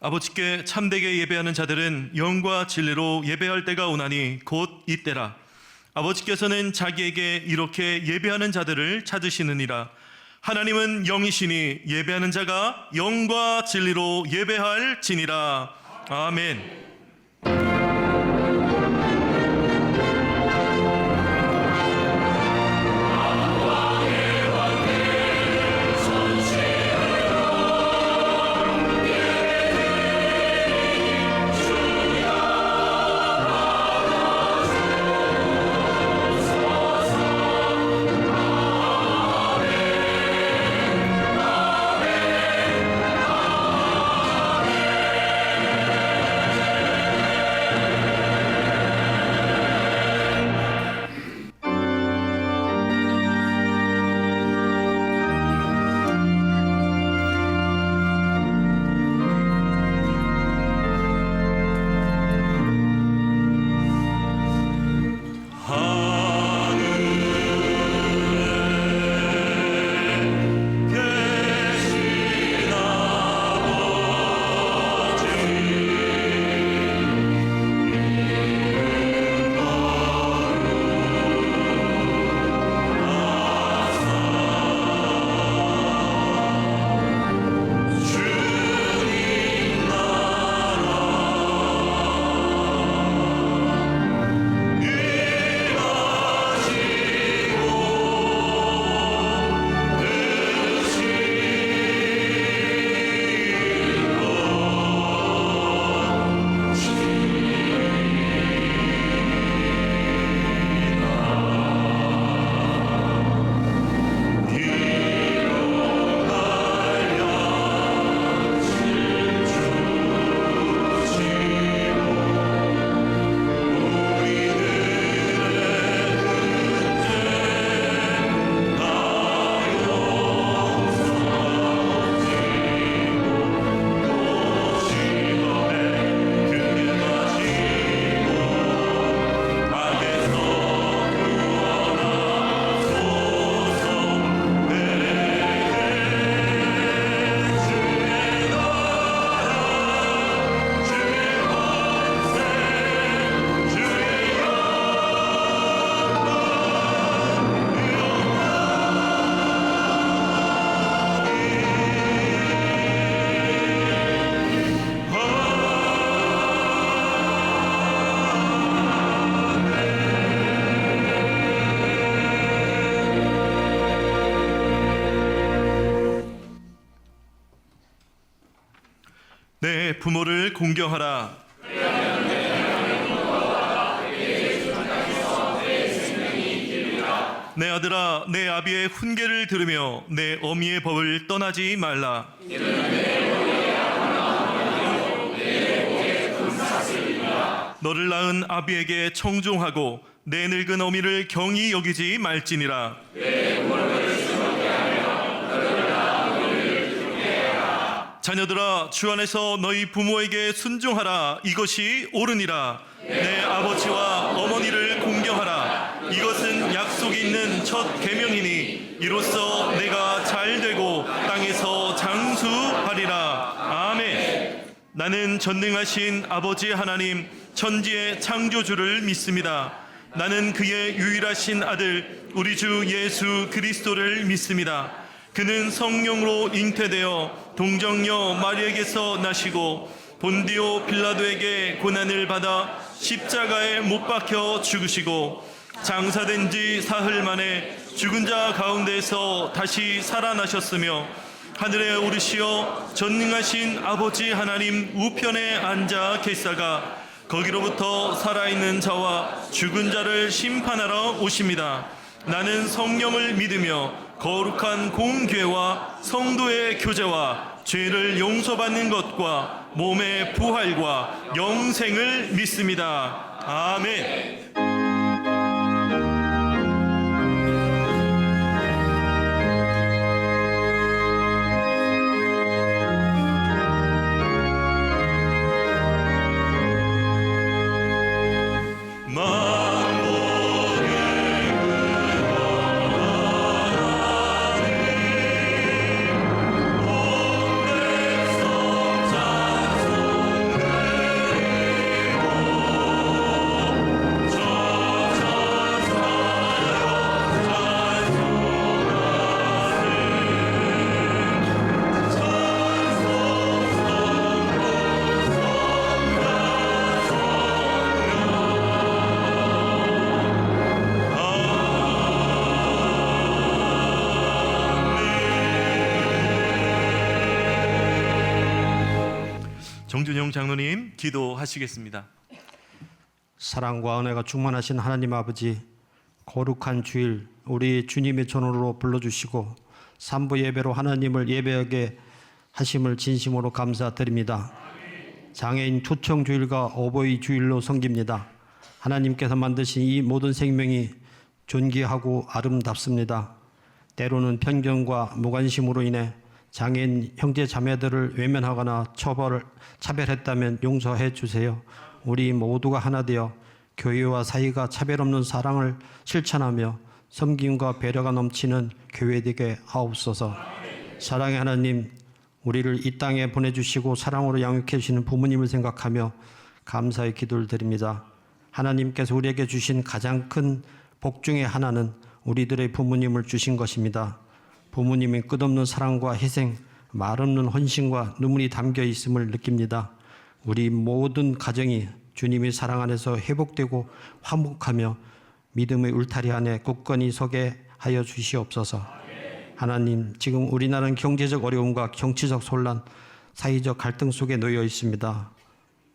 아버지께 참되게 예배하는 자들은 영과 진리로 예배할 때가 오나니 곧 이때라. 아버지께서는 자기에게 이렇게 예배하는 자들을 찾으시느니라. 하나님은 영이시니 예배하는 자가 영과 진리로 예배할지니라. 아멘. 내 부모를 공경하라. 내 아들아, 내 아비의 훈계를 들으며 내 어미의 법을 떠나지 말라. 너를 낳은 아비에게 청종하고 내 늙은 어미를 경히 여기지 말지니라. 자녀들아, 주 안에서 너희 부모에게 순종하라. 이것이 옳으니라. 내 아버지와 어머니를 공경하라. 이것은 약속이 있는 첫 계명이니 이로써 내가 잘되고 땅에서 장수하리라. 아멘. 나는 전능하신 아버지 하나님 천지의 창조주를 믿습니다. 나는 그의 유일하신 아들 우리 주 예수 그리스도를 믿습니다. 그는 성령으로 잉태되어 동정녀 마리에게서 나시고 본디오 빌라도에게 고난을 받아 십자가에 못 박혀 죽으시고 장사된 지 사흘 만에 죽은 자 가운데서 다시 살아나셨으며 하늘에 오르시어 전능하신 아버지 하나님 우편에 앉아 계시다가 거기로부터 살아있는 자와 죽은 자를 심판하러 오십니다. 나는 성령을 믿으며 거룩한 공교회와 성도의 교제와 죄를 용서받는 것과 몸의 부활과 영생을 믿습니다. 아멘. 온 백성 찬송 정준영 장로님 기도하시겠습니다. 사랑과 은혜가 충만하신 하나님 아버지, 거룩한 주일 우리 주님의 전으로 불러주시고 삼부 예배로 하나님을 예배하게 하심을 진심으로 감사드립니다. 장애인 초청 주일과 어버이 주일로 섬깁니다. 하나님께서 만드신 이 모든 생명이 존귀하고 아름답습니다. 때로는 편견과 무관심으로 인해 장애인 형제 자매들을 외면하거나 차별했다면 용서해 주세요. 우리 모두가 하나 되어 교회와 사이가 차별 없는 사랑을 실천하며 섬김과 배려가 넘치는 교회 되게 하옵소서. 사랑의 하나님, 우리를 이 땅에 보내주시고 사랑으로 양육해 주시는 부모님을 생각하며 감사의 기도를 드립니다. 하나님께서 우리에게 주신 가장 큰 복 중에 하나는 우리들의 부모님을 주신 것입니다. 부모님의 끝없는 사랑과 희생, 말없는 헌신과 눈물이 담겨 있음을 느낍니다. 우리 모든 가정이 주님의 사랑 안에서 회복되고 화목하며 믿음의 울타리 안에 굳건히 서게 하여 주시옵소서. 하나님, 지금 우리나라는 경제적 어려움과 정치적 혼란, 사회적 갈등 속에 놓여 있습니다.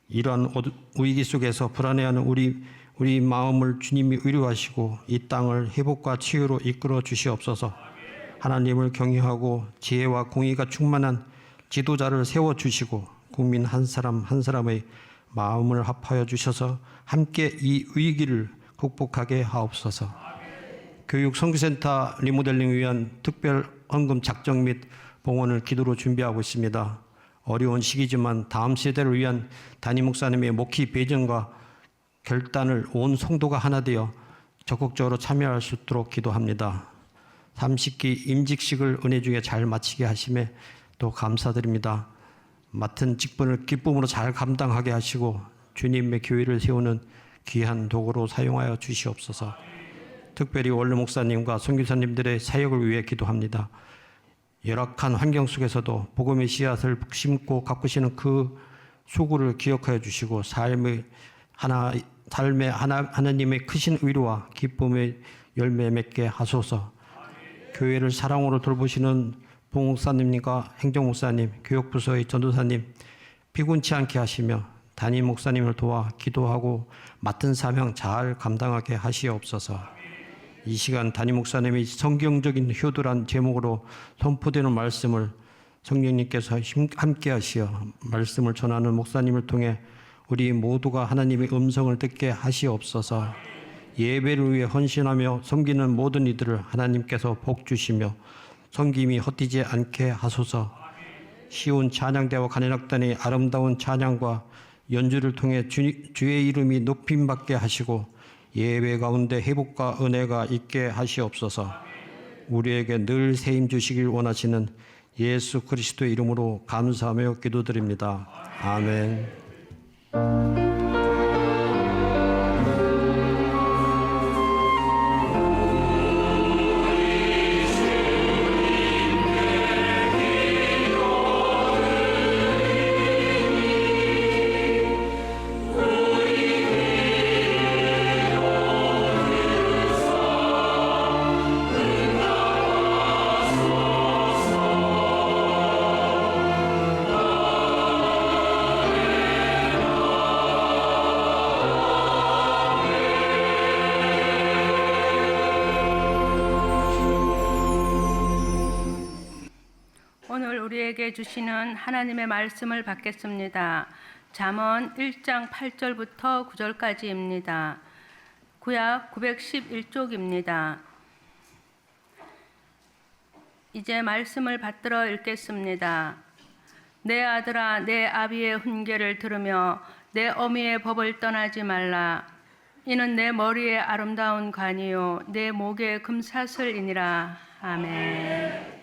이러한 위기 속에서 불안해하는 우리 마음을 주님이 위로하시고 이 땅을 회복과 치유로 이끌어 주시옵소서. 하나님을 경외하고 지혜와 공의가 충만한 지도자를 세워주시고 국민 한 사람 한 사람의 마음을 합하여 주셔서 함께 이 위기를 극복하게 하옵소서. 교육 선교센터 리모델링을 위한 특별 헌금 작정 및 봉헌을 기도로 준비하고 있습니다. 어려운 시기지만 다음 세대를 위한 담임 목사님의 목회 배전과 결단을 온 성도가 하나 되어 적극적으로 참여할 수 있도록 기도합니다. 30기 임직식을 은혜 중에 잘 마치게 하심에 또 감사드립니다. 맡은 직분을 기쁨으로 잘 감당하게 하시고 주님의 교회를 세우는 귀한 도구로 사용하여 주시옵소서. 특별히 원로 목사님과 선교사님들의 사역을 위해 기도합니다. 열악한 환경 속에서도 복음의 씨앗을 심고 가꾸시는 그 수고를 기억하여 주시고 삶의 하나님의 크신 위로와 기쁨의 열매 맺게 하소서. 교회를 사랑으로 돌보시는 부목사님과 행정목사님, 교육부서의 전도사님 피곤치 않게 하시며 담임 목사님을 도와 기도하고 맡은 사명 잘 감당하게 하시옵소서. 이 시간 담임 목사님이 성경적인 효도란 제목으로 선포되는 말씀을 성령님께서 함께 하시어 말씀을 전하는 목사님을 통해 우리 모두가 하나님의 음성을 듣게 하시옵소서. 예배를 위해 헌신하며 섬기는 모든 이들을 하나님께서 복 주시며 섬김이 헛되지 않게 하소서. 시온 찬양대와 간현악단의 아름다운 찬양과 연주를 통해 주의 이름이 높임받게 하시고 예배 가운데 회복과 은혜가 있게 하시옵소서. 우리에게 늘 세임 주시길 원하시는 예수 그리스도의 이름으로 감사하며 기도드립니다. 아멘. 오늘 우리에게 주시는 하나님의 말씀을 받겠습니다. 잠언 1장 8절부터 9절까지입니다. 구약 911쪽입니다. 이제 말씀을 받들어 읽겠습니다. 내 아들아, 내 아비의 훈계를 들으며 내 어미의 법을 떠나지 말라. 이는 내 머리에 아름다운 관이요 내 목에 금사슬이니라. 아멘.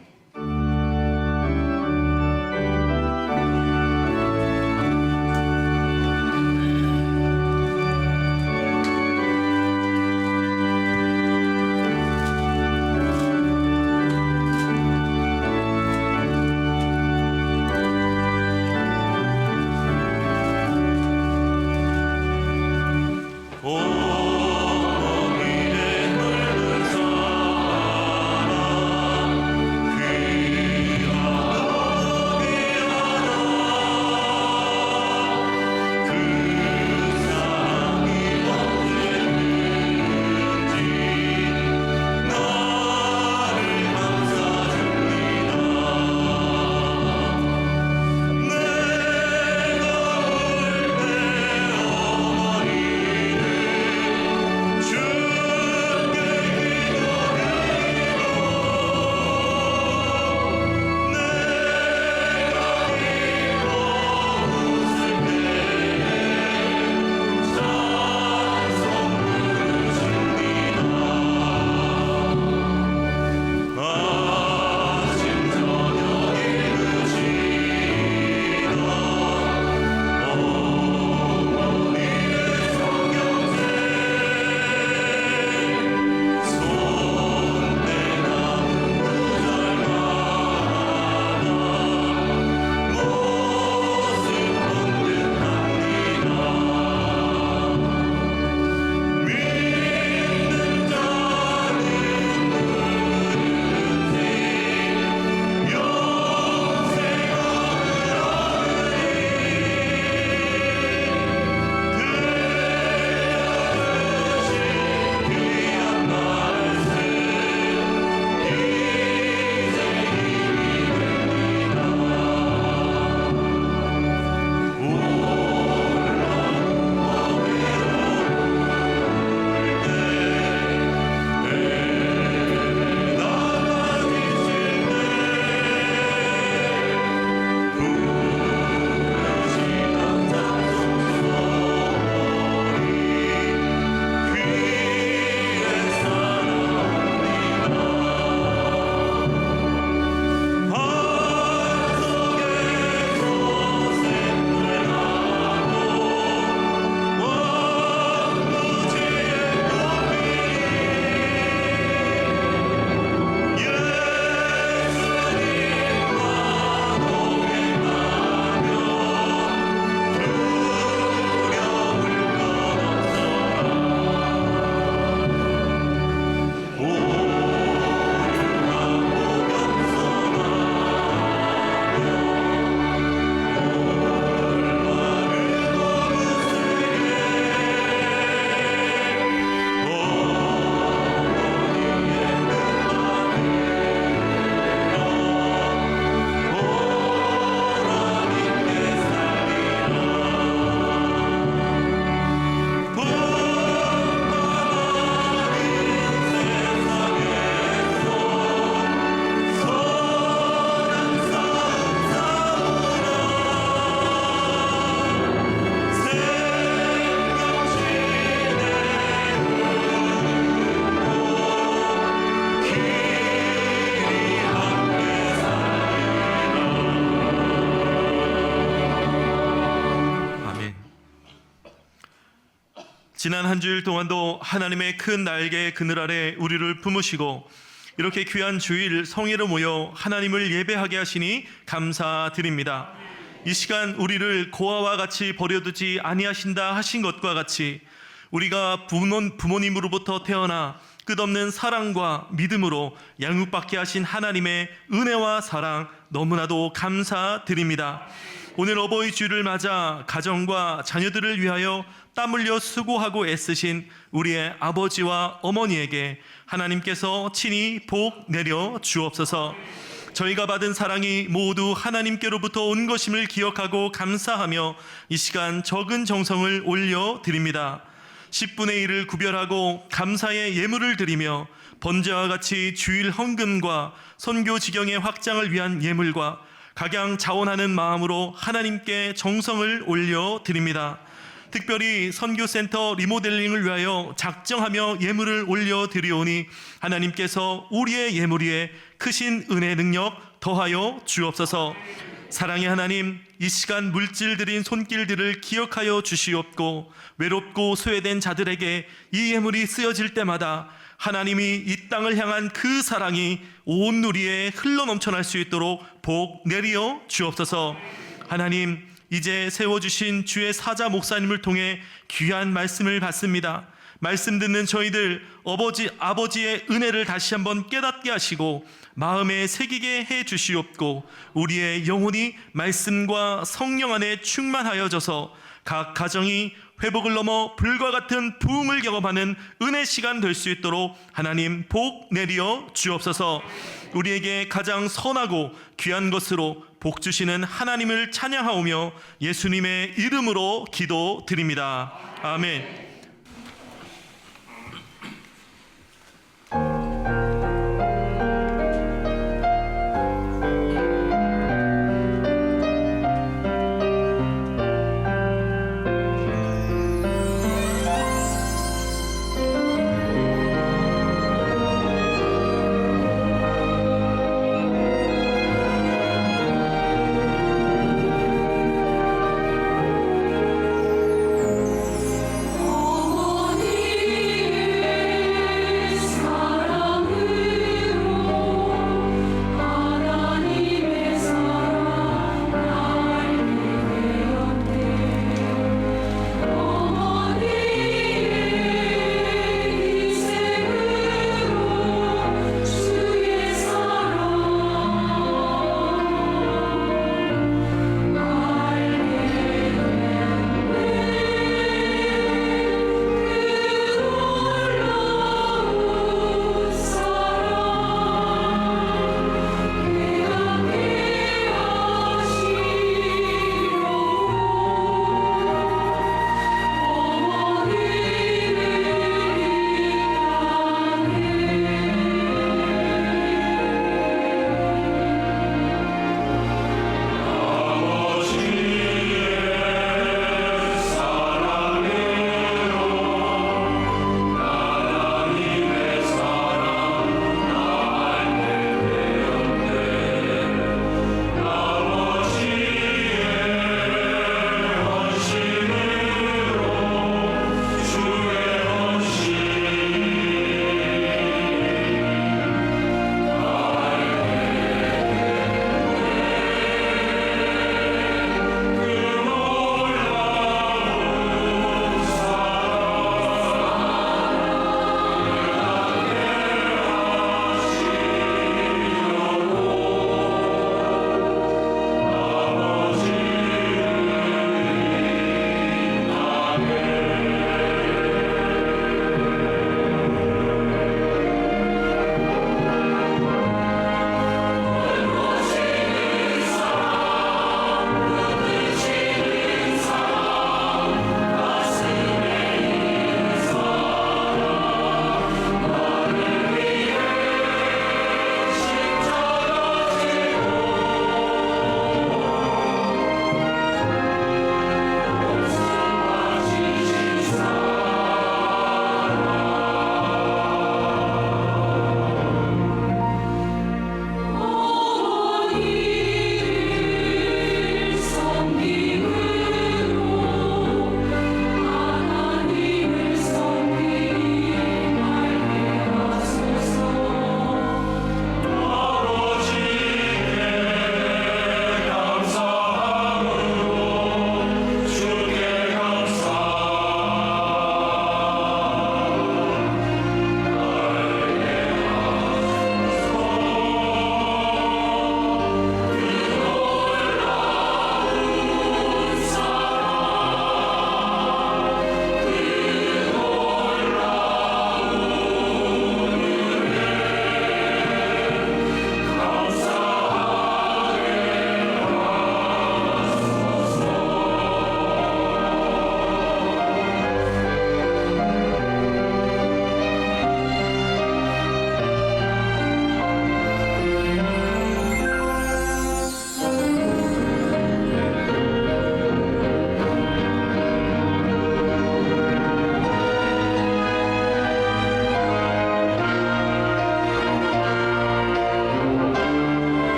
지난 한 주일 동안도 하나님의 큰 날개 그늘 아래 우리를 품으시고 이렇게 귀한 주일 성회로 모여 하나님을 예배하게 하시니 감사드립니다. 이 시간 우리를 고아와 같이 버려두지 아니하신다 하신 것과 같이 우리가 부모님으로부터 태어나 끝없는 사랑과 믿음으로 양육받게 하신 하나님의 은혜와 사랑 너무나도 감사드립니다. 오늘 어버이 주일을 맞아 가정과 자녀들을 위하여 땀 흘려 수고하고 애쓰신 우리의 아버지와 어머니에게 하나님께서 친히 복 내려 주옵소서. 저희가 받은 사랑이 모두 하나님께로부터 온 것임을 기억하고 감사하며 이 시간 적은 정성을 올려드립니다. 10분의 1을 구별하고 감사의 예물을 드리며 번제와 같이 주일 헌금과 선교 지경의 확장을 위한 예물과 각양 자원하는 마음으로 하나님께 정성을 올려드립니다. 특별히 선교센터 리모델링을 위하여 작정하며 예물을 올려드리오니 하나님께서 우리의 예물 위에 크신 은혜 능력 더하여 주옵소서. 사랑의 하나님, 이 시간 물질 들인 손길들을 기억하여 주시옵고 외롭고 소외된 자들에게 이 예물이 쓰여질 때마다 하나님이 이 땅을 향한 그 사랑이 온 누리에 흘러넘쳐날 수 있도록 복 내리어 주옵소서. 하나님, 이제 세워주신 주의 사자 목사님을 통해 귀한 말씀을 받습니다. 말씀 듣는 저희들 아버지의 은혜를 다시 한번 깨닫게 하시고 마음에 새기게 해 주시옵고 우리의 영혼이 말씀과 성령 안에 충만하여져서 각 가정이 회복을 넘어 불과 같은 부흥을 경험하는 은혜 시간 될 수 있도록 하나님 복 내리어 주옵소서. 우리에게 가장 선하고 귀한 것으로 복 주시는 하나님을 찬양하오며 예수님의 이름으로 기도드립니다. 아멘.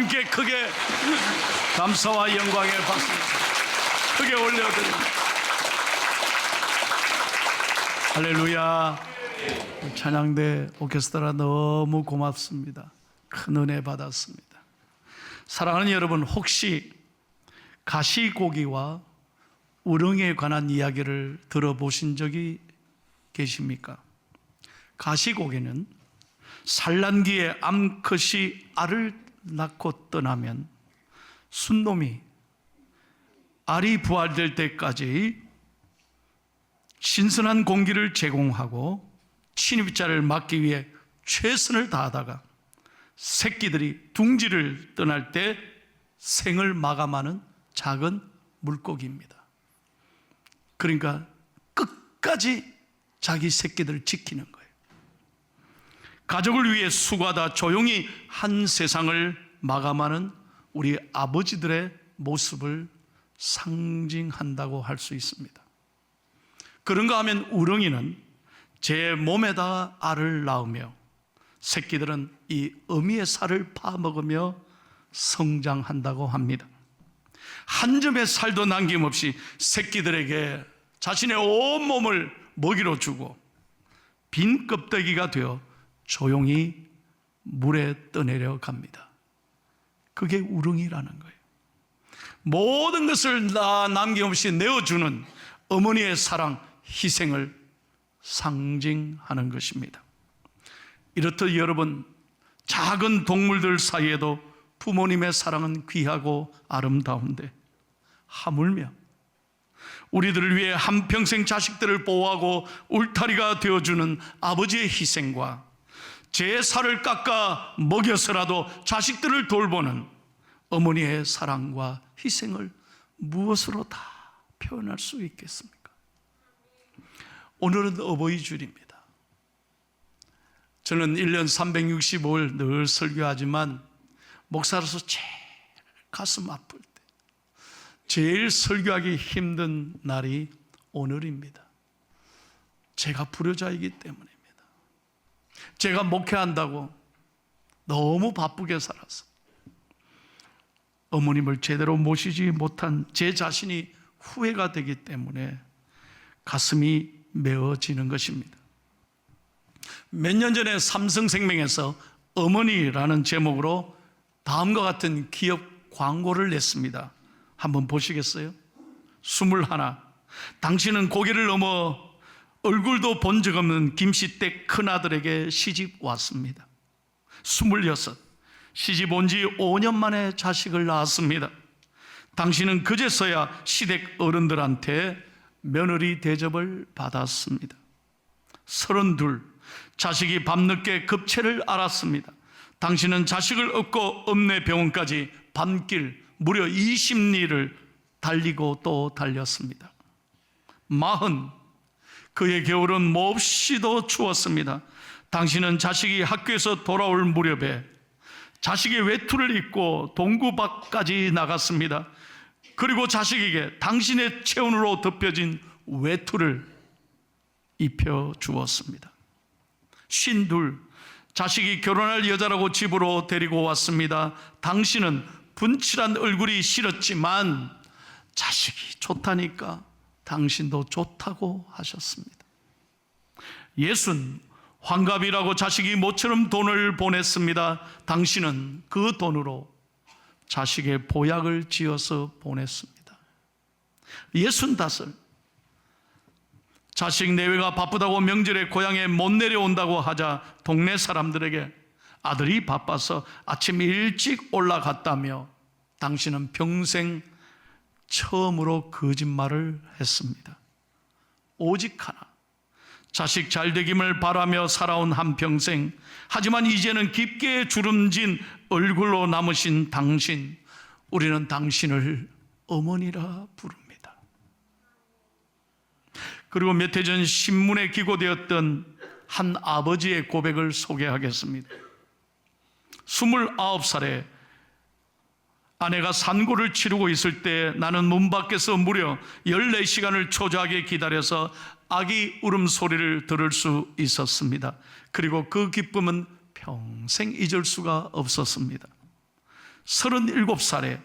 하나님께 크게 감사와 영광의 박수 크게 올려드립니다. 할렐루야. 찬양대 오케스트라 너무 고맙습니다. 큰 은혜 받았습니다. 사랑하는 여러분, 혹시 가시고기와 우렁에 관한 이야기를 들어보신 적이 계십니까? 가시고기는 산란기에 암컷이 알을 낳고 떠나면 순놈이 알이 부활될 때까지 신선한 공기를 제공하고 침입자를 막기 위해 최선을 다하다가 새끼들이 둥지를 떠날 때 생을 마감하는 작은 물고기입니다. 그러니까 끝까지 자기 새끼들을 지키는 거예요. 가족을 위해 수고하다 조용히 한 세상을 마감하는 우리 아버지들의 모습을 상징한다고 할 수 있습니다. 그런가 하면 우렁이는 제 몸에다 알을 낳으며 새끼들은 이 어미의 살을 파먹으며 성장한다고 합니다. 한 점의 살도 남김없이 새끼들에게 자신의 온몸을 먹이로 주고 빈 껍데기가 되어 조용히 물에 떠내려 갑니다. 그게 우렁이라는 거예요. 모든 것을 다 남김없이 내어주는 어머니의 사랑, 희생을 상징하는 것입니다. 이렇듯 여러분, 작은 동물들 사이에도 부모님의 사랑은 귀하고 아름다운데 하물며 우리들을 위해 한평생 자식들을 보호하고 울타리가 되어주는 아버지의 희생과 제 살을 깎아 먹여서라도 자식들을 돌보는 어머니의 사랑과 희생을 무엇으로 다 표현할 수 있겠습니까? 오늘은 어버이주일입니다. 저는 1년 365일 늘 설교하지만 목사로서 제일 가슴 아플 때, 제일 설교하기 힘든 날이 오늘입니다. 제가 불효자이기 때문입니다. 제가 목회한다고 너무 바쁘게 살아서 어머님을 제대로 모시지 못한 제 자신이 후회가 되기 때문에 가슴이 메어지는 것입니다. 몇 년 전에 삼성생명에서 어머니라는 제목으로 다음과 같은 기업 광고를 냈습니다. 한번 보시겠어요? 21. 당신은 고개를 넘어 얼굴도 본 적 없는 김씨댁 큰아들에게 시집 왔습니다. 26. 시집 온 지 5년 만에 자식을 낳았습니다. 당신은 그제서야 시댁 어른들한테 며느리 대접을 받았습니다. 32. 자식이 밤늦게 급체를 앓았습니다. 당신은 자식을 얻고 읍내 병원까지 밤길 무려 20리를 달리고 또 달렸습니다. 40. 그의 겨울은 몹시도 추웠습니다. 당신은 자식이 학교에서 돌아올 무렵에 자식의 외투를 입고 동구 밖까지 나갔습니다. 그리고 자식에게 당신의 체온으로 덮여진 외투를 입혀 주었습니다. 52. 자식이 결혼할 여자라고 집으로 데리고 왔습니다. 당신은 분칠한 얼굴이 싫었지만 자식이 좋다니까 당신도 좋다고 하셨습니다. 60. 환갑이라고 자식이 모처럼 돈을 보냈습니다. 당신은 그 돈으로 자식의 보약을 지어서 보냈습니다. 65. 자식 내외가 바쁘다고 명절에 고향에 못 내려온다고 하자 동네 사람들에게 아들이 바빠서 아침 일찍 올라갔다며 당신은 평생 처음으로 거짓말을 했습니다. 오직 하나, 자식 잘되김을 바라며 살아온 한평생, 하지만 이제는 깊게 주름진 얼굴로 남으신 당신, 우리는 당신을 어머니라 부릅니다. 그리고 몇 해 전 신문에 기고되었던 한 아버지의 고백을 소개하겠습니다. 29살에 아내가 산고를 치르고 있을 때 나는 문 밖에서 무려 14시간을 초조하게 기다려서 아기 울음소리를 들을 수 있었습니다. 그리고 그 기쁨은 평생 잊을 수가 없었습니다. 37살에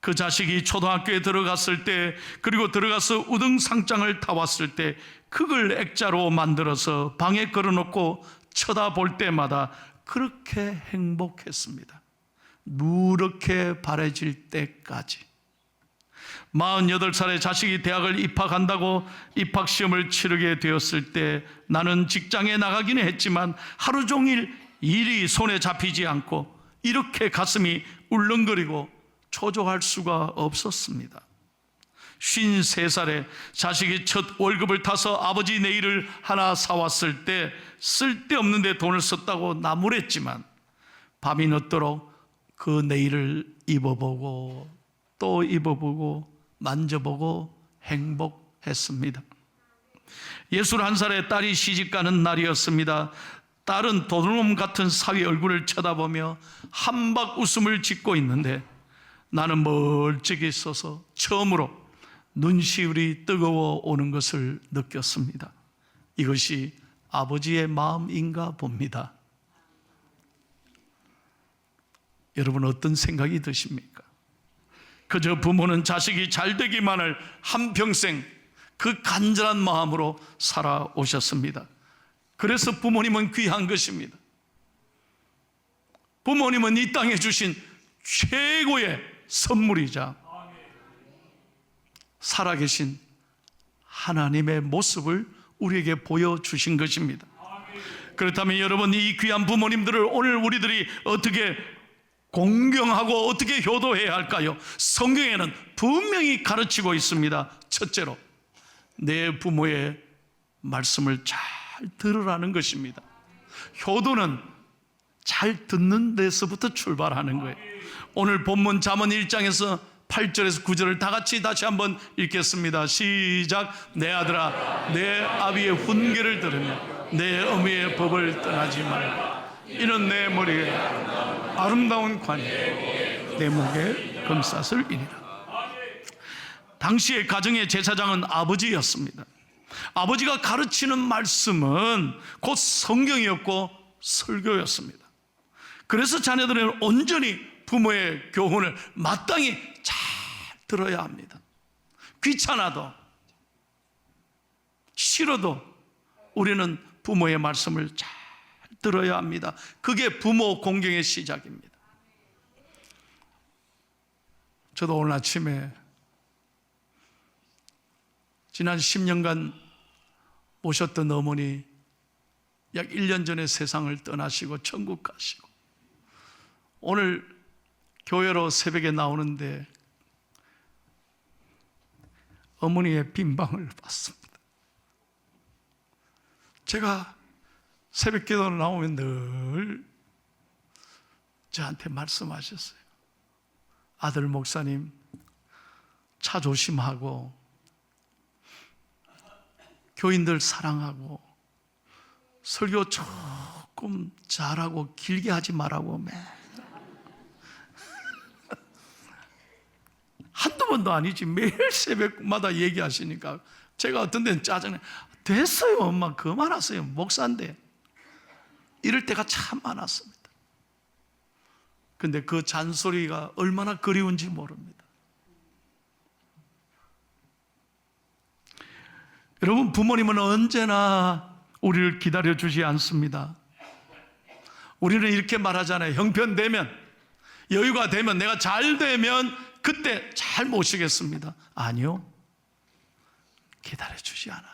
그 자식이 초등학교에 들어갔을 때, 그리고 들어가서 우등상장을 타왔을 때 그걸 액자로 만들어서 방에 걸어놓고 쳐다볼 때마다 그렇게 행복했습니다. 누렇게 바래질 때까지. 48살에 자식이 대학을 입학한다고 입학시험을 치르게 되었을 때 나는 직장에 나가기는 했지만 하루 종일 일이 손에 잡히지 않고 이렇게 가슴이 울렁거리고 초조할 수가 없었습니다. 53살에 자식이 첫 월급을 타서 아버지 네일을 하나 사왔을 때 쓸데없는 데 돈을 썼다고 나무랬지만 밤이 늦도록 그 네일을 입어보고 또 입어보고 만져보고 행복했습니다. 61살에 딸이 시집가는 날이었습니다. 딸은 도둑놈 같은 사위 얼굴을 쳐다보며 한박 웃음을 짓고 있는데 나는 멀찍이 서서 처음으로 눈시울이 뜨거워 오는 것을 느꼈습니다. 이것이 아버지의 마음인가 봅니다. 여러분 어떤 생각이 드십니까? 그저 부모는 자식이 잘 되기만을 한평생 그 간절한 마음으로 살아오셨습니다. 그래서 부모님은 귀한 것입니다. 부모님은 이 땅에 주신 최고의 선물이자 살아계신 하나님의 모습을 우리에게 보여주신 것입니다. 그렇다면 여러분, 이 귀한 부모님들을 오늘 우리들이 어떻게 공경하고 어떻게 효도해야 할까요? 성경에는 분명히 가르치고 있습니다. 첫째로 내 부모의 말씀을 잘 들으라는 것입니다. 효도는 잘 듣는 데서부터 출발하는 거예요. 오늘 본문 잠언 1장에서 8절에서 9절을 다 같이 다시 한번 읽겠습니다. 시작. 내 아들아, 내 아비의 훈계를 들으며 내 어미의 법을 떠나지 말라. 이는 내 머리에 아름다운 관이 내 목에 금사슬이니라. 당시의 가정의 제사장은 아버지였습니다. 아버지가 가르치는 말씀은 곧 성경이었고 설교였습니다. 그래서 자녀들은 온전히 부모의 교훈을 마땅히 잘 들어야 합니다. 귀찮아도 싫어도 우리는 부모의 말씀을 잘 들어야 합니다. 그게 부모 공경의 시작입니다. 저도 오늘 아침에 지난 10년간 모셨던 어머니 약 1년 전에 세상을 떠나시고 천국 가시고 오늘 교회로 새벽에 나오는데 어머니의 빈방을 봤습니다. 제가 새벽 기도 나오면 늘 저한테 말씀하셨어요. 아들 목사님, 차 조심하고 교인들 사랑하고 설교 조금 잘하고 길게 하지 말라고 맨날 한두 번도 아니지 매일 새벽마다 얘기하시니까 제가 어떤 데는 짜증내. 됐어요 엄마, 그만하세요, 목사인데. 이럴 때가 참 많았습니다. 근데 그 잔소리가 얼마나 그리운지 모릅니다. 여러분, 부모님은 언제나 우리를 기다려주지 않습니다. 우리는 이렇게 말하잖아요. 형편되면, 여유가 되면, 내가 잘 되면 그때 잘 모시겠습니다. 아니요, 기다려주지 않아요.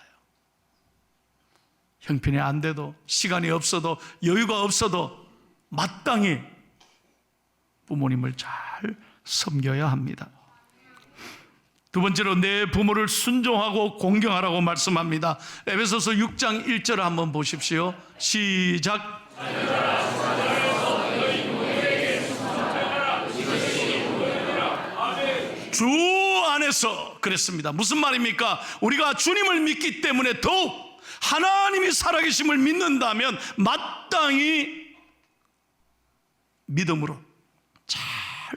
형편이 안 돼도, 시간이 없어도, 여유가 없어도 마땅히 부모님을 잘 섬겨야 합니다. 두 번째로 내 부모를 순종하고 공경하라고 말씀합니다. 에베소서 6장 1절을 한번 보십시오. 시작. 주 안에서 그랬습니다. 무슨 말입니까? 우리가 주님을 믿기 때문에 더욱 하나님이 살아계심을 믿는다면 마땅히 믿음으로 잘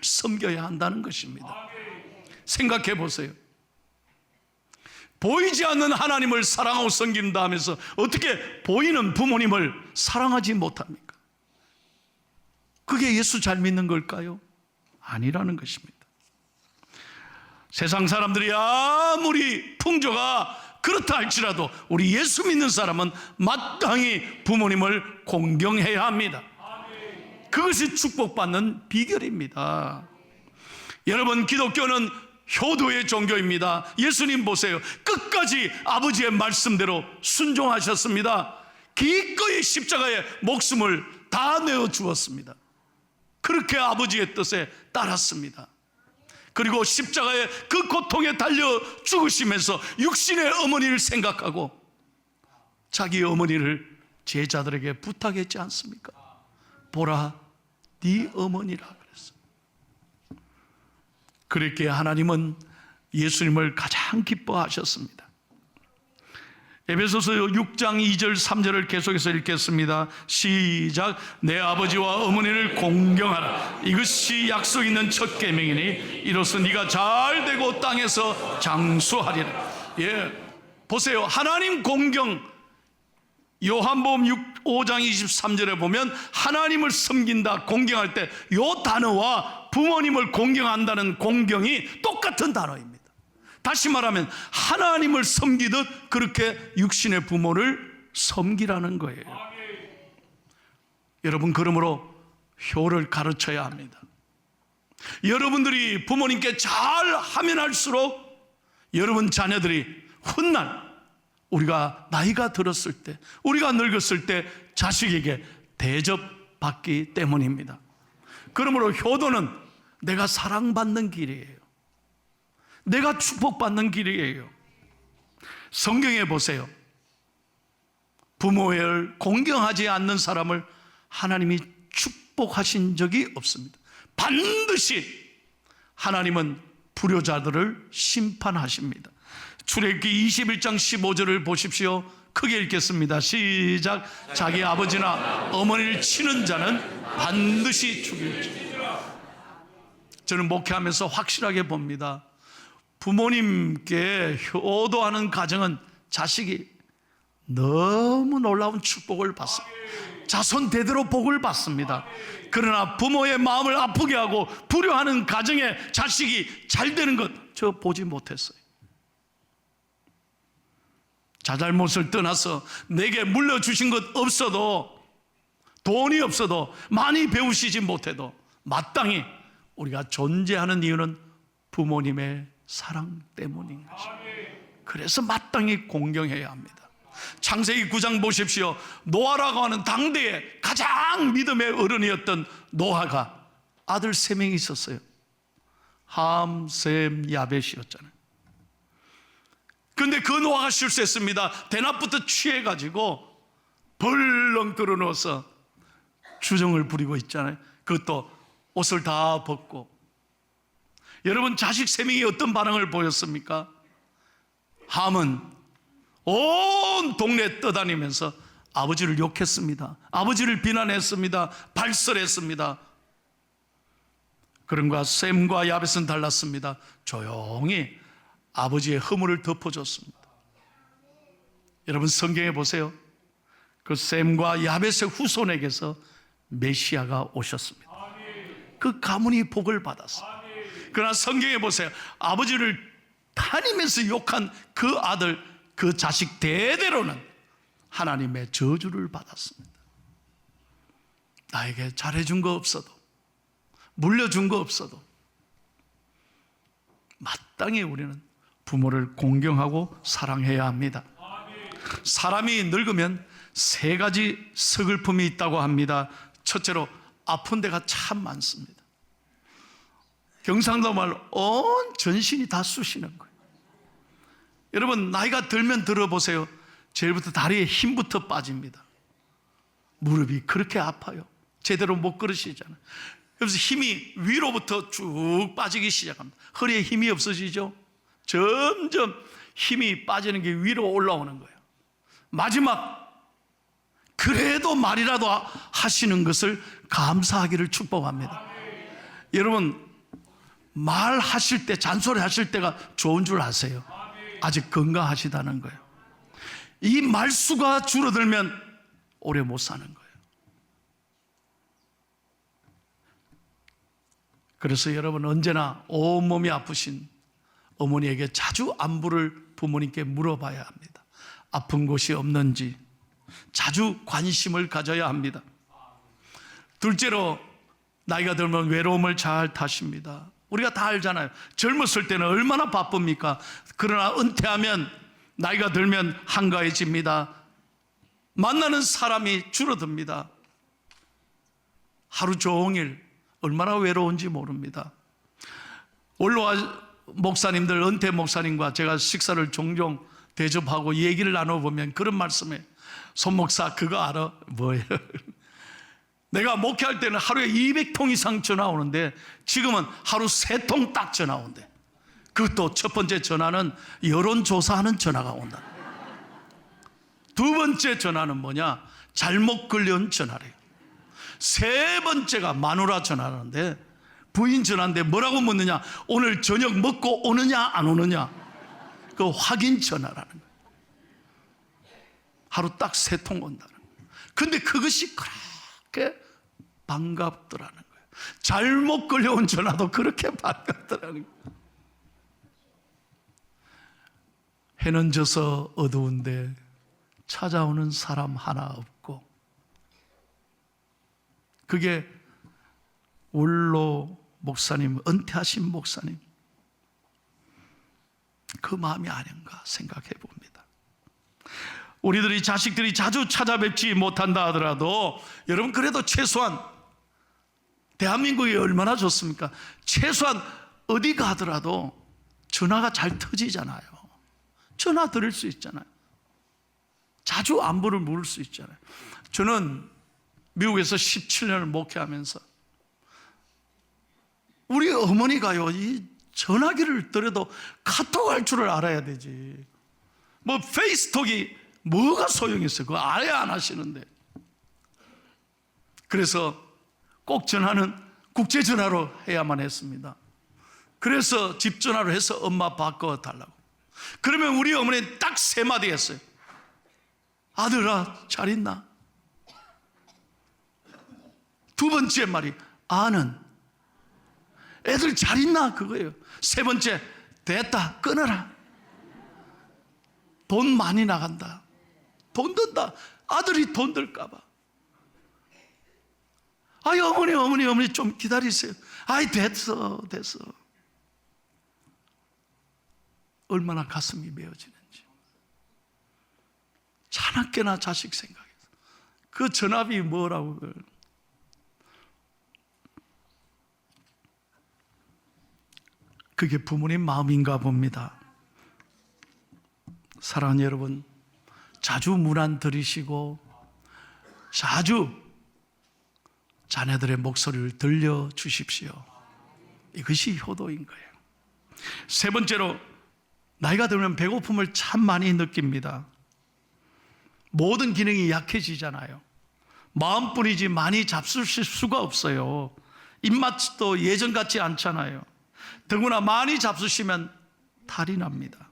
섬겨야 한다는 것입니다. 생각해 보세요. 보이지 않는 하나님을 사랑하고 섬긴다 하면서 어떻게 보이는 부모님을 사랑하지 못합니까? 그게 예수 잘 믿는 걸까요? 아니라는 것입니다. 세상 사람들이 아무리 풍조가 그렇다 할지라도 우리 예수 믿는 사람은 마땅히 부모님을 공경해야 합니다. 그것이 축복받는 비결입니다. 여러분, 기독교는 효도의 종교입니다. 예수님 보세요. 끝까지 아버지의 말씀대로 순종하셨습니다. 기꺼이 십자가에 목숨을 다 내어 주었습니다. 그렇게 아버지의 뜻에 따랐습니다. 그리고 십자가의 그 고통에 달려 죽으시면서 육신의 어머니를 생각하고 자기 어머니를 제자들에게 부탁했지 않습니까? 보라, 네 어머니라 그랬어요. 그렇게 하나님은 예수님을 가장 기뻐하셨습니다. 에베소서 6장 2절 3절을 계속해서 읽겠습니다. 시작. 내 아버지와 어머니를 공경하라. 이것이 약속 있는 첫 계명이니 이로써 네가 잘 되고 땅에서 장수하리라. 예, 보세요. 하나님 공경, 요한복음 5장 23절에 보면 하나님을 섬긴다, 공경할 때 이 단어와 부모님을 공경한다는 공경이 똑같은 단어입니다. 다시 말하면 하나님을 섬기듯 그렇게 육신의 부모를 섬기라는 거예요. 여러분, 그러므로 효를 가르쳐야 합니다. 여러분들이 부모님께 잘하면 할수록 여러분 자녀들이 훗날 우리가 나이가 들었을 때, 우리가 늙었을 때 자식에게 대접받기 때문입니다. 그러므로 효도는 내가 사랑받는 길이에요. 내가 축복받는 길이에요. 성경에 보세요. 부모를 공경하지 않는 사람을 하나님이 축복하신 적이 없습니다. 반드시 하나님은 불효자들을 심판하십니다. 출애굽기 21장 15절을 보십시오. 크게 읽겠습니다. 시작. 자기 아버지나 어머니를 치는 자는 반드시 죽일지니라. 저는 목회하면서 확실하게 봅니다. 부모님께 효도하는 가정은 자식이 너무 놀라운 축복을 받습니다. 자손 대대로 복을 받습니다. 그러나 부모의 마음을 아프게 하고 불효하는 가정에 자식이 잘 되는 것 저 보지 못했어요. 자잘못을 떠나서 내게 물려주신 것 없어도, 돈이 없어도, 많이 배우시지 못해도 마땅히 우리가 존재하는 이유는 부모님의 사랑 때문인 것입니다. 그래서 마땅히 공경해야 합니다. 창세기 9장 보십시오. 노아라고 하는 당대의 가장 믿음의 어른이었던 노아가 아들 3명이 있었어요. 함, 셈, 야벳이었잖아요. 그런데 그 노아가 실수했습니다. 대낮부터 취해가지고 벌렁 들어누워서 주정을 부리고 있잖아요. 그것도 옷을 다 벗고. 여러분, 자식 3명이 어떤 반응을 보였습니까? 함은 온 동네 떠다니면서 아버지를 욕했습니다. 아버지를 비난했습니다. 발설했습니다. 그런가 셈과 야벳은 달랐습니다. 조용히 아버지의 허물을 덮어줬습니다. 여러분, 성경에 보세요. 그 셈과 야벳의 후손에게서 메시아가 오셨습니다. 그 가문이 복을 받았습니다. 그러나 성경에 보세요. 아버지를 다니면서 욕한 그 아들, 그 자식 대대로는 하나님의 저주를 받았습니다. 나에게 잘해준 거 없어도, 물려준 거 없어도 마땅히 우리는 부모를 공경하고 사랑해야 합니다. 사람이 늙으면 3가지 서글픔이 있다고 합니다. 첫째로 아픈 데가 참 많습니다. 경상도 말로 온 전신이 다 쑤시는 거예요. 여러분, 나이가 들면 들어보세요. 제일부터 다리에 힘부터 빠집니다. 무릎이 그렇게 아파요. 제대로 못 걸으시잖아요. 그래서 힘이 위로부터 쭉 빠지기 시작합니다. 허리에 힘이 없어지죠. 점점 힘이 빠지는 게 위로 올라오는 거예요. 마지막, 그래도 말이라도 하시는 것을 감사하기를 축복합니다. 여러분, 말하실 때, 잔소리 하실 때가 좋은 줄 아세요? 아직 건강하시다는 거예요. 이 말수가 줄어들면 오래 못 사는 거예요. 그래서 여러분 언제나 온몸이 아프신 어머니에게 자주 안부를 부모님께 물어봐야 합니다. 아픈 곳이 없는지 자주 관심을 가져야 합니다. 둘째로 나이가 들면 외로움을 잘 타십니다. 우리가 다 알잖아요. 젊었을 때는 얼마나 바쁩니까? 그러나 은퇴하면 나이가 들면 한가해집니다. 만나는 사람이 줄어듭니다. 하루 종일 얼마나 외로운지 모릅니다. 원로와 목사님들, 은퇴 목사님과 제가 식사를 종종 대접하고 얘기를 나눠보면 그런 말씀에 손 목사 그거 알아? 뭐예요? 내가 목회할 때는 하루에 200통 이상 전화 오는데 지금은 하루 3통 딱 전화 온대. 그것도 첫 번째 전화는 여론조사하는 전화가 온다. 두 번째 전화는 뭐냐? 잘못 걸려온 전화래요. 세 번째가 마누라 전화하는데 부인 전화인데 뭐라고 묻느냐? 오늘 저녁 먹고 오느냐 안 오느냐? 그 확인 전화라는 거예요. 하루 딱 3통 온다는 거예요. 근데 그것이 그렇게 반갑더라는 거예요. 잘못 걸려온 전화도 그렇게 반갑더라는 거예요. 해는 져서 어두운데 찾아오는 사람 하나 없고, 그게 원로 목사님, 은퇴하신 목사님, 그 마음이 아닌가 생각해 봅니다. 우리들이 자식들이 자주 찾아뵙지 못한다 하더라도 여러분 그래도 최소한 대한민국이 얼마나 좋습니까? 최소한 어디 가더라도 전화가 잘 터지잖아요. 전화 드릴 수 있잖아요. 자주 안부를 물을 수 있잖아요. 저는 미국에서 17년을 목회하면서 우리 어머니가요, 이 전화기를 드려도 카톡 할 줄을 알아야 되지. 뭐 페이스톡이 뭐가 소용있어요? 그거 아예 안 하시는데. 그래서 꼭 전화는 국제전화로 해야만 했습니다. 그래서 집전화로 해서 엄마 바꿔달라고. 그러면 우리 어머니는 딱 3마디 했어요. 아들아 잘 있나? 두 번째 말이 아는 애들 잘 있나 그거예요. 세 번째 됐다 끊어라. 돈 많이 나간다. 돈 든다. 아들이 돈 들까 봐. 아이 어머니 좀 기다리세요. 아이 됐어. 얼마나 가슴이 메어지는지. 자나깨나 자식 생각해서 그 전압이 뭐라고. 그게 부모님 마음인가 봅니다. 사랑하는 여러분, 자주 문안 들으시고 자주 자녀들의 목소리를 들려주십시오. 이것이 효도인 거예요. 세 번째로, 나이가 들면 배고픔을 참 많이 느낍니다. 모든 기능이 약해지잖아요. 마음뿐이지 많이 잡수실 수가 없어요. 입맛도 예전 같지 않잖아요. 더구나 많이 잡수시면 탈이 납니다.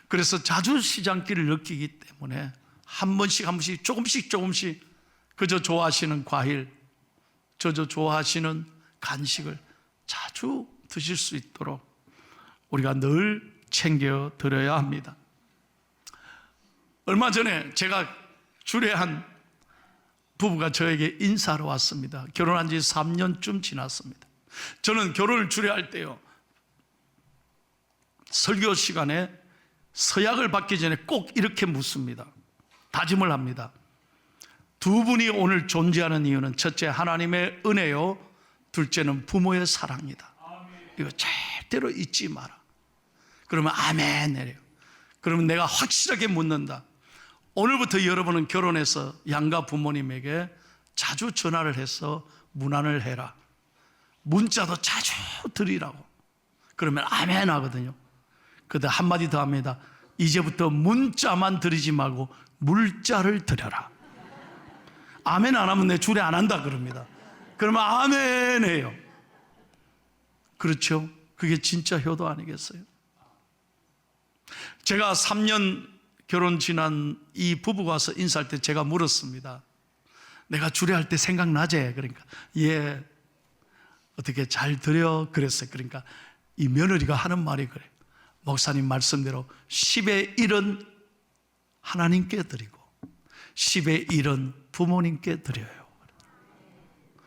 그래서 자주 시장기를 느끼기 때문에 한 번씩 조금씩 그저 좋아하시는 과일, 그저 좋아하시는 간식을 자주 드실 수 있도록 우리가 늘 챙겨 드려야 합니다. 얼마 전에 제가 주례한 부부가 저에게 인사하러 왔습니다. 결혼한 지 3년쯤 지났습니다. 저는 결혼을 주례할 때요, 설교 시간에 서약을 받기 전에 꼭 이렇게 묻습니다. 다짐을 합니다. 두 분이 오늘 존재하는 이유는 첫째 하나님의 은혜요, 둘째는 부모의 사랑이다. 이거 절대로 잊지 마라. 그러면 아멘 해요. 그러면 내가 확실하게 묻는다. 오늘부터 여러분은 결혼해서 양가 부모님에게 자주 전화를 해서 문안을 해라. 문자도 자주 드리라고. 그러면 아멘 하거든요. 그런데 한마디 더 합니다. 이제부터 문자만 드리지 말고 물자를 드려라. 아멘 안 하면 내 주례 안 한다 그럽니다. 그러면 아멘 해요. 그렇죠? 그게 진짜 효도 아니겠어요? 제가 3년 결혼 지난 이 부부가 와서 인사할 때 제가 물었습니다. 내가 주례할 때 생각나지? 그러니까 예. 어떻게 잘 드려 그랬어요. 그러니까 이 며느리가 하는 말이 그래요. 목사님 말씀대로 10의 1은 하나님께 드리고 10의 1은 부모님께 드려요.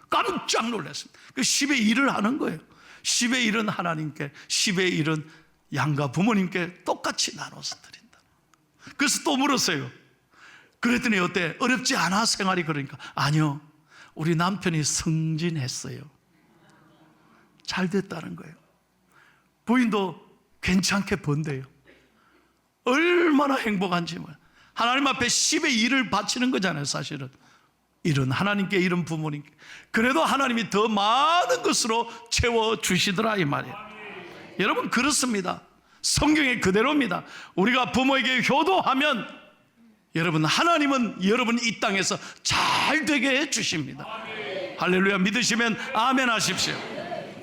깜짝 놀랐습니다. 그 10의 1을 하는 거예요. 10의 1은 하나님께, 10의 1은 양가 부모님께 똑같이 나눠서 드린다. 그래서 또 물었어요. 그랬더니 어때? 어렵지 않아 생활이? 그러니까 아니요, 우리 남편이 승진했어요. 잘 됐다는 거예요. 부인도 괜찮게 번대요. 얼마나 행복한지. 하나님 앞에 10의 1을 바치는 거잖아요. 사실은 일은 하나님께, 일은 부모님께. 그래도 하나님이 더 많은 것으로 채워주시더라 이 말이에요. 여러분, 그렇습니다. 성경의 그대로입니다. 우리가 부모에게 효도하면 여러분, 하나님은 여러분 이 땅에서 잘 되게 해주십니다. 할렐루야. 믿으시면 아멘 하십시오.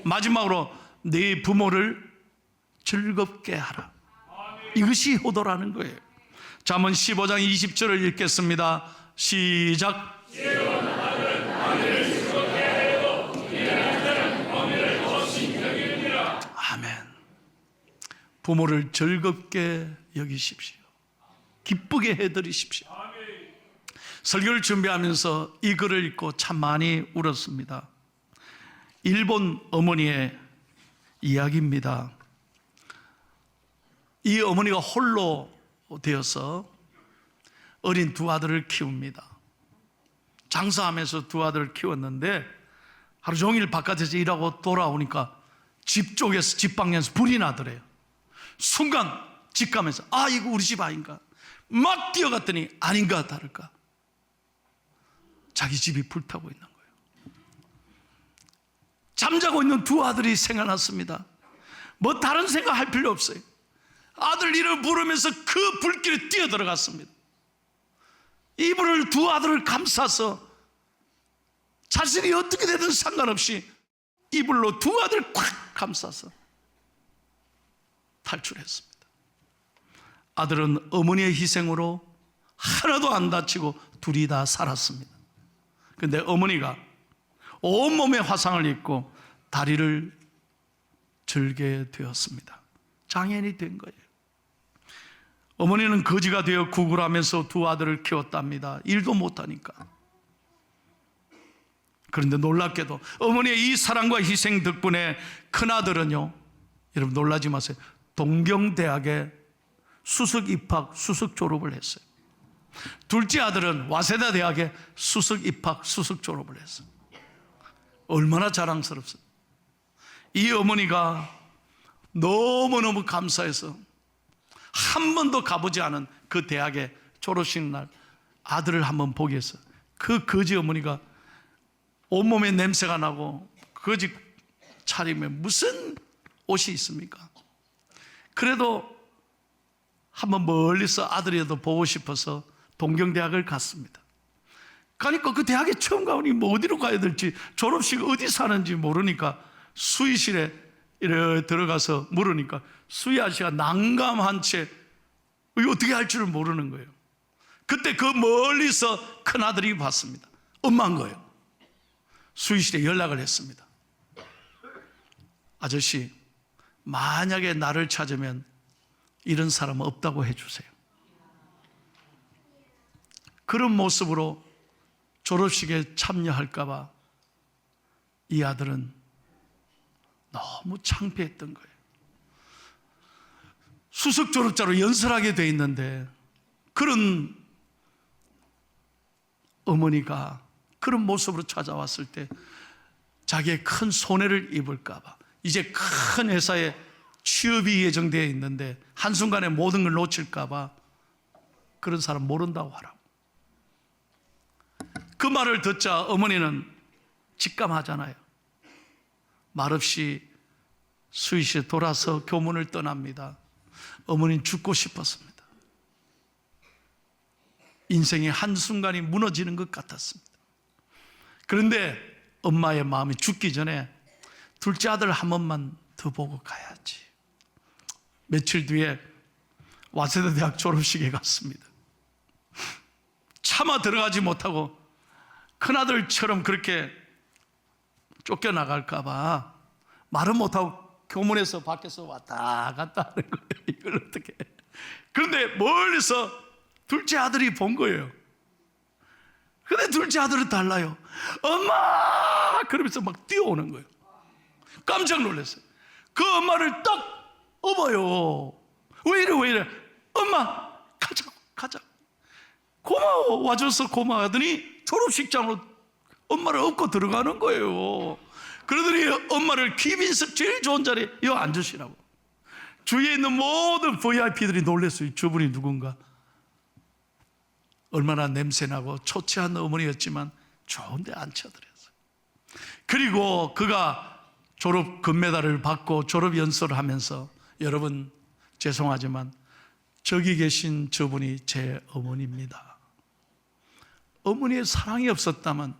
마지막으로 네 부모를 즐겁게 하라. 이것이 효도라는 거예요. 잠언 15장 20절을 읽겠습니다. 시작. 아멘. 부모를 즐겁게 여기십시오. 기쁘게 해드리십시오. 설교를 준비하면서 이 글을 읽고 참 많이 울었습니다. 일본 어머니의 이야기입니다. 이 어머니가 홀로 되어서 어린 두 아들을 키웁니다. 장사하면서 두 아들을 키웠는데 하루 종일 바깥에서 일하고 돌아오니까 집 쪽에서, 집 방향에서 불이 나더래요. 순간 집 가면서 아, 이거 우리 집 아닌가 막 뛰어갔더니 아닌가 다를까 자기 집이 불타고 있는 거예요. 잠자고 있는 두 아들이 생각났습니다. 뭐 다른 생각할 필요 없어요. 아들 이름을 부르면서 그 불길에 뛰어들어갔습니다. 이불을 두 아들을 감싸서 자신이 어떻게 되든 상관없이 이불로 두 아들을 콱 감싸서 탈출했습니다. 아들은 어머니의 희생으로 하나도 안 다치고 둘이 다 살았습니다. 그런데 어머니가 온몸에 화상을 입고 다리를 절게 되었습니다. 장애인이 된 거예요. 어머니는 거지가 되어 구걸하면서 두 아들을 키웠답니다. 일도 못하니까. 그런데 놀랍게도 어머니의 이 사랑과 희생 덕분에 큰아들은요, 여러분 놀라지 마세요, 동경대학에 수석 입학, 수석 졸업을 했어요. 둘째 아들은 와세다 대학에 수석 입학, 수석 졸업을 했어요. 얼마나 자랑스럽습니까? 이 어머니가 너무너무 감사해서 한 번도 가보지 않은 그 대학의 졸업식 날 아들을 한번 보기 위해서 그 거지 어머니가 온몸에 냄새가 나고 거지 차림에 무슨 옷이 있습니까? 그래도 한번 멀리서 아들이라도 보고 싶어서 동경대학을 갔습니다. 가니까 그 대학에 처음 가보니 뭐 어디로 가야 될지, 졸업식 어디 사는지 모르니까 수의실에 이렇게 들어가서 물으니까 수의 아저씨가 난감한 채 이거 어떻게 할 줄을 모르는 거예요. 그때 그 멀리서 큰아들이 봤습니다. 엄마인 거예요. 수의실에 연락을 했습니다. 아저씨, 만약에 나를 찾으면 이런 사람은 없다고 해주세요. 그런 모습으로 졸업식에 참여할까 봐 이 아들은 너무 창피했던 거예요. 수석 졸업자로 연설하게 돼 있는데 그런 어머니가 그런 모습으로 찾아왔을 때 자기의 큰 손해를 입을까 봐, 이제 큰 회사에 취업이 예정되어 있는데 한순간에 모든 걸 놓칠까 봐 그런 사람 모른다고 하라고. 그 말을 듣자 어머니는 직감하잖아요. 말없이 수의실에 돌아서 교문을 떠납니다. 어머니는 죽고 싶었습니다. 인생의 한순간이 무너지는 것 같았습니다. 그런데 엄마의 마음이 죽기 전에 둘째 아들 한 번만 더 보고 가야지. 며칠 뒤에 와세다 대학 졸업식에 갔습니다. 차마 들어가지 못하고 큰아들처럼 그렇게 쫓겨나갈까봐 말은 못하고 교문에서 밖에서 왔다 갔다 하는 거예요. 이걸 어떻게 해. 그런데 멀리서 둘째 아들이 본 거예요. 근데 둘째 아들은 달라요. 엄마! 그러면서 막 뛰어오는 거예요. 깜짝 놀랐어요. 그 엄마를 딱 업어요. 왜 이래? 엄마, 가자. 고마워, 와줘서 고마워하더니 졸업식장으로 엄마를 업고 들어가는 거예요. 그러더니 엄마를 귀빈석 제일 좋은 자리에 여기 앉으시라고. 주위에 있는 모든 VIP들이 놀랐어요. 저분이 누군가. 얼마나 냄새나고 초췌한 어머니였지만 좋은데 앉혀드렸어요. 그리고 그가 졸업 금메달을 받고 졸업 연설을 하면서, 여러분 죄송하지만 저기 계신 저분이 제 어머니입니다. 어머니의 사랑이 없었다면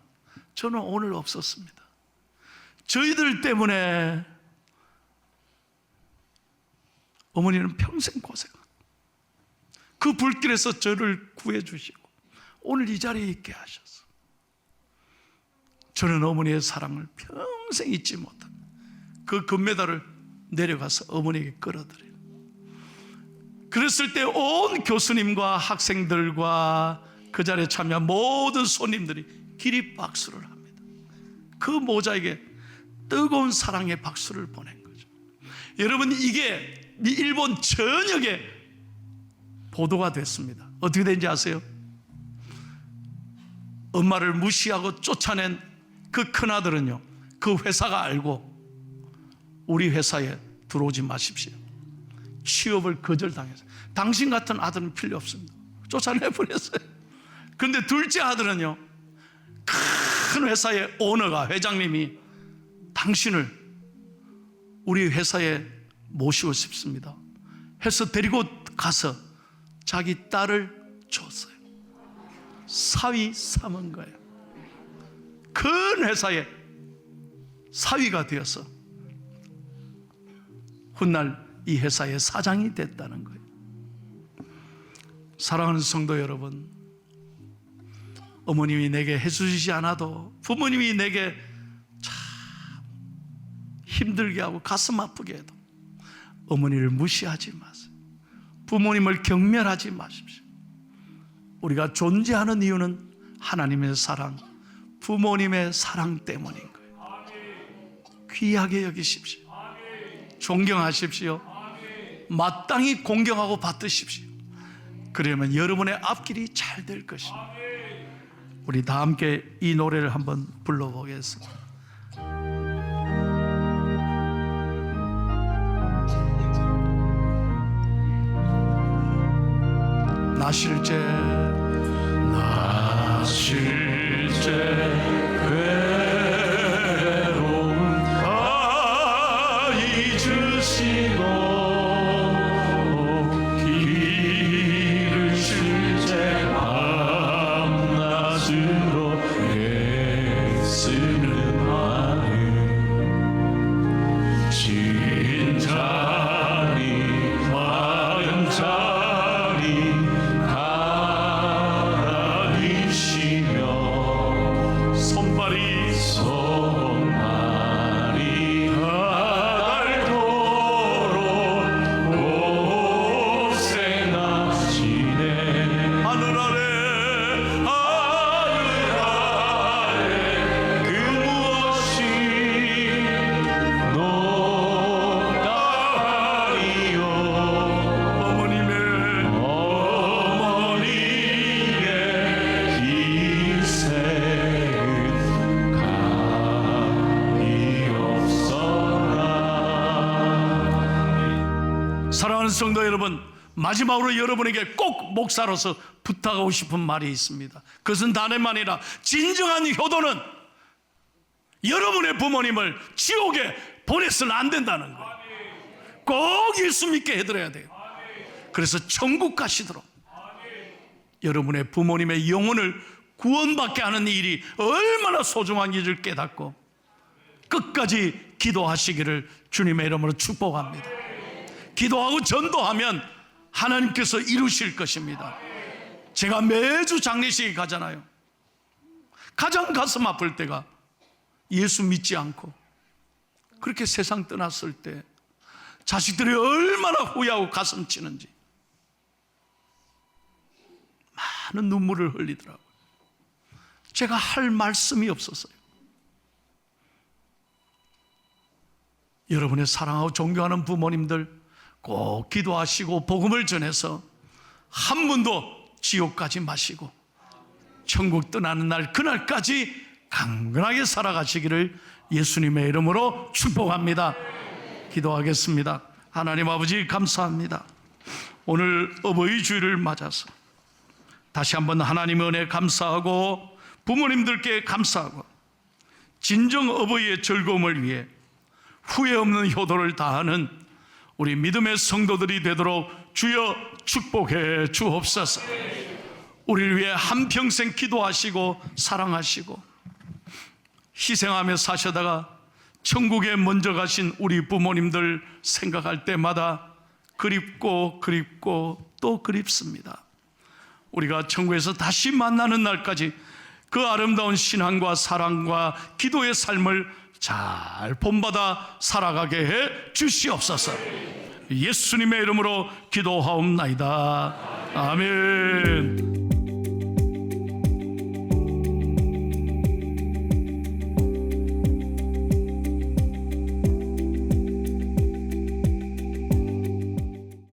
저는 오늘 없었습니다. 저희들 때문에 어머니는 평생 고생하고 그 불길에서 저를 구해주시고 오늘 이 자리에 있게 하셨어. 저는 어머니의 사랑을 평생 잊지 못합니다. 그 금메달을 내려가서 어머니에게 끌어드려요. 그랬을 때 온 교수님과 학생들과 그 자리에 참여한 모든 손님들이 기립박수를 합니다. 그 모자에게 뜨거운 사랑의 박수를 보낸 거죠. 여러분, 이게 일본 전역에 보도가 됐습니다. 어떻게 된지 아세요? 엄마를 무시하고 쫓아낸 그 큰아들은요, 그 회사가 알고 우리 회사에 들어오지 마십시오. 취업을 거절당했어요. 당신 같은 아들은 필요 없습니다. 쫓아내버렸어요. 그런데 둘째 아들은요, 큰 회사의 오너가, 회장님이 당신을 우리 회사에 모시고 싶습니다 해서 데리고 가서 자기 딸을 줬어요. 사위 삼은 거예요. 큰 회사의 사위가 되어서 훗날 이 회사의 사장이 됐다는 거예요. 사랑하는 성도 여러분, 어머님이 내게 해주시지 않아도, 부모님이 내게 참 힘들게 하고 가슴 아프게 해도 어머니를 무시하지 마세요. 부모님을 경멸하지 마십시오. 우리가 존재하는 이유는 하나님의 사랑, 부모님의 사랑 때문인 거예요. 귀하게 여기십시오. 존경하십시오. 마땅히 공경하고 받으십시오. 그러면 여러분의 앞길이 잘 될 것입니다. 우리 다 함께 이 노래를 한번 불러보겠습니다. 나 실제 괴로움 다 잊으시고 길을 실제 밤낮으로 애쓰는 마음 진짜리 마음짜리 하나님이시며 손발이 닳도록 고생하시네. 하늘 아래 그 무엇이 높다리요. 어머님의 기색은 가리옵소라. 사랑하는 성도 여러분, 마지막으로 여러분에게 꼭 목사로서 부탁하고 싶은 말이 있습니다. 그것은 다름 아니라 진정한 효도는 여러분의 부모님을 지옥에 보내서는 안 된다는 거예요. 꼭 예수 믿게 해드려야 돼요. 그래서 천국 가시도록 여러분의 부모님의 영혼을 구원받게 하는 일이 얼마나 소중한 일을 깨닫고 끝까지 기도하시기를 주님의 이름으로 축복합니다. 기도하고 전도하면 하나님께서 이루실 것입니다. 제가 매주 장례식에 가잖아요. 가장 가슴 아플 때가 예수 믿지 않고 그렇게 세상 떠났을 때 자식들이 얼마나 후회하고 가슴 치는지 많은 눈물을 흘리더라고요. 제가 할 말씀이 없었어요. 여러분의 사랑하고 존경하는 부모님들 꼭 기도하시고 복음을 전해서 한 분도 지옥 가지 마시고 천국 떠나는 날 그날까지 강건하게 살아가시기를 예수님의 이름으로 축복합니다. 기도하겠습니다. 하나님 아버지 감사합니다. 오늘 어버이 주일을 맞아서 다시 한번 하나님의 은혜 감사하고 부모님들께 감사하고 진정 어버이의 즐거움을 위해 후회 없는 효도를 다하는 우리 믿음의 성도들이 되도록 주여 축복해 주옵소서. 우리를 위해 한평생 기도하시고 사랑하시고 희생하며 사셔다가 천국에 먼저 가신 우리 부모님들 생각할 때마다 그립고 또 그립습니다. 우리가 천국에서 다시 만나는 날까지 그 아름다운 신앙과 사랑과 기도의 삶을 잘 본받아 살아가게 해 주시옵소서. 예수님의 이름으로 기도하옵나이다. 아멘.